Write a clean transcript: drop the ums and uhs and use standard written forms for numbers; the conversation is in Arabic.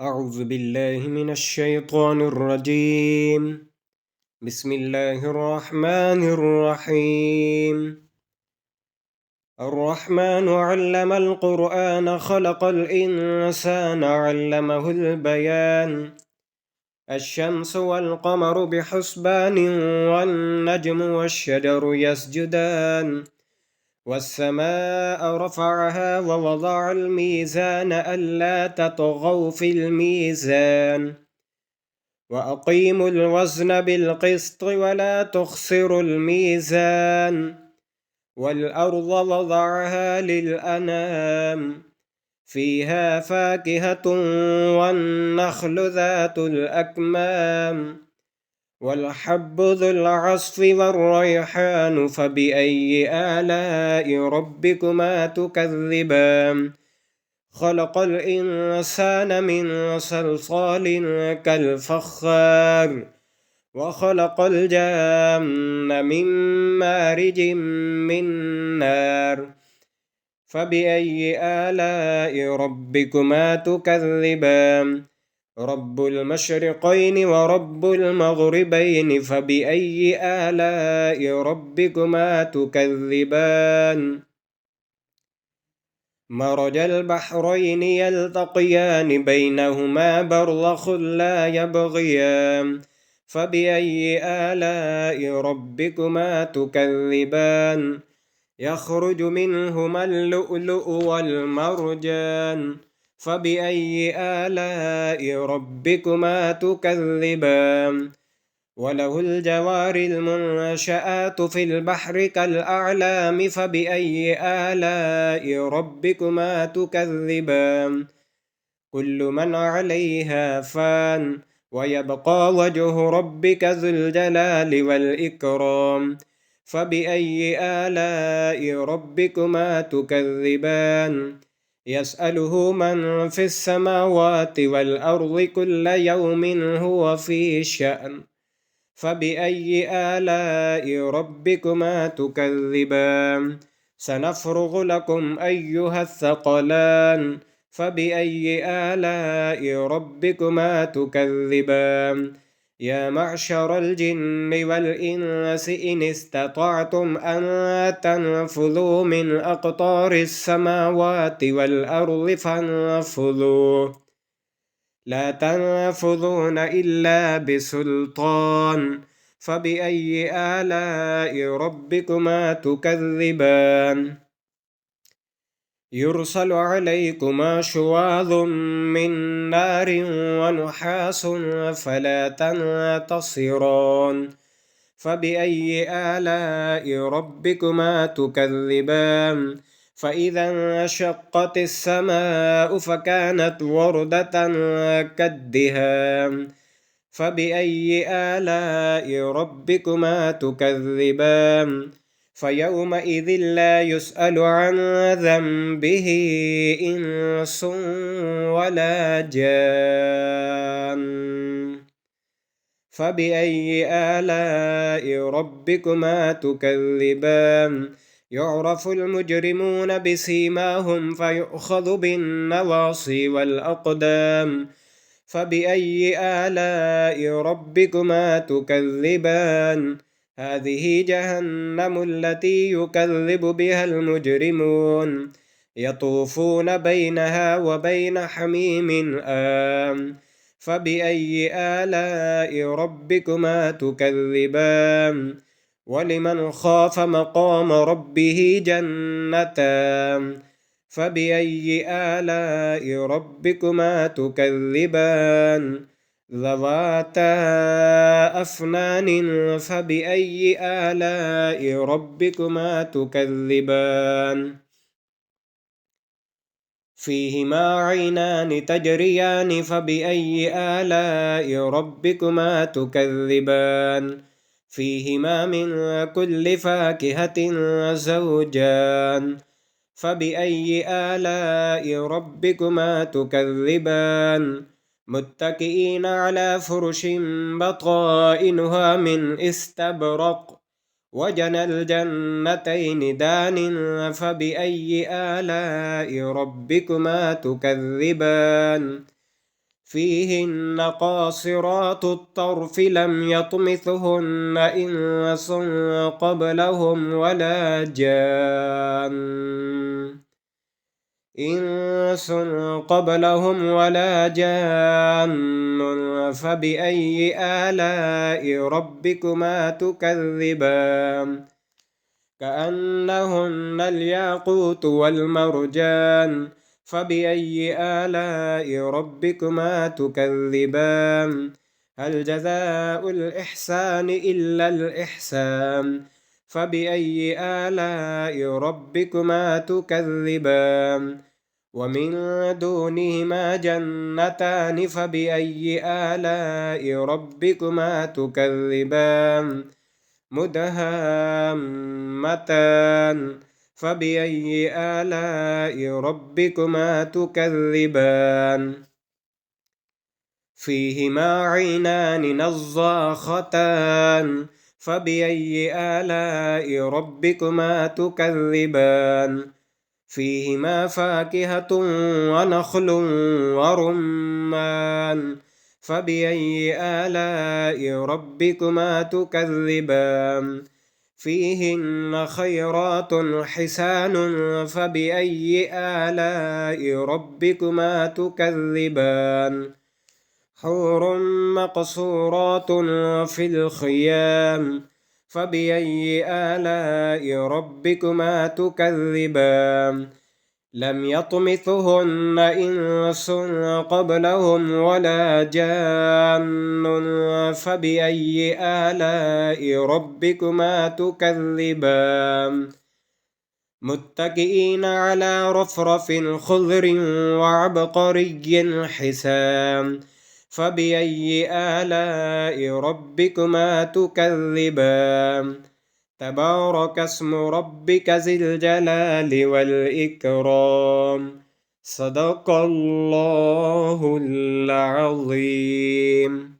أعوذ بالله من الشيطان الرجيم. بسم الله الرحمن الرحيم. الرحمن علم القرآن خلق الإنسان علمه البيان. الشمس والقمر بحسبان والنجم والشجر يسجدان. والسماء رفعها ووضع الميزان ألا تطغوا في الميزان وأقيموا الوزن بالقسط ولا تخسروا الميزان. والأرض وضعها للأنام فيها فاكهة والنخل ذات الأكمام والحب ذو العصف والريحان فبأي آلاء ربكما تكذبان. خلق الإنسان من صلصال كالفخار وخلق الجان من مارج من نار فبأي آلاء ربكما تكذبان. رب المشرقين ورب المغربين فبأي آلاء ربكما تكذبان. مرج البحرين يلتقيان بينهما برزخ لا يبغيان فبأي آلاء ربكما تكذبان. يخرج منهما اللؤلؤ والمرجان فبأي آلاء ربكما تكذبان. وله الجوار المنشآت في البحر كالأعلام فبأي آلاء ربكما تكذبان. كل من عليها فان ويبقى وجه ربك ذو الجلال والإكرام فبأي آلاء ربكما تكذبان. يسأله من في السماوات والأرض كل يوم هو في شأن فبأي آلاء ربكما تكذبان. سنفرغ لكم أيها الثقلان فبأي آلاء ربكما تكذبان. يا معشر الجن والإنس إن استطعتم أن تنفذوا من أقطار السماوات والأرض فانفذوا لا تنفذون إلا بسلطان فبأي آلاء ربكما تكذبان. يرسل عليكما شواظ من نار ونحاس فلا تنتصران فبأي آلاء ربكما تكذبان. فإذا انشقت السماء فكانت وردة كالدهان فبأي آلاء ربكما تكذبان. فيومئذ لا يسأل عن ذنبه إنس ولا جان فبأي آلاء ربكما تكذبان. يعرف المجرمون بسيماهم فيؤخذ بالنواصي والأقدام فبأي آلاء ربكما تكذبان. هذه جهنم التي يكذب بها المجرمون يطوفون بينها وبين حميم آن فبأي آلاء ربكما تكذبان. ولمن خاف مقام ربه جنتان فبأي آلاء ربكما تكذبان. ذواتا أفنان فبأي آلاء ربكما تكذبان. فيهما عينان تجريان فبأي آلاء ربكما تكذبان. فيهما من كل فاكهة زوجان فبأي آلاء ربكما تكذبان. متكئين على فرش بطائنها من استبرق وجنى الجنتين دان فبأي آلاء ربكما تكذبان. فيهن قاصرات الطرف لم يطمثهن إنس قبلهم ولا جان فبأي آلاء ربكما تكذبان كأنهن الياقوت والمرجان فبأي آلاء ربكما تكذبان هل جزاء الإحسان إلا الإحسان فبأي آلاء ربكما تكذبان ومن دونهما جنتان فبأي آلاء ربكما تكذبان مدهامتان فبأي آلاء ربكما تكذبان فيهما عينان نضاختان فبأي آلاء ربكما تكذبان فيهما فاكهة ونخل ورمان فبأي آلاء ربكما تكذبان فيهن خيرات حسان فبأي آلاء ربكما تكذبان حور مقصورات في الخيام فبأي آلاء ربكما تكذبان لم يطمثهن إنس قبلهم ولا جان فبأي آلاء ربكما تكذبان متكئين على رفرف خضر وعبقري حسان فبأي آلاء ربكما تكذبان تبارك اسم ربك ذي الجلال والإكرام صدق الله العظيم.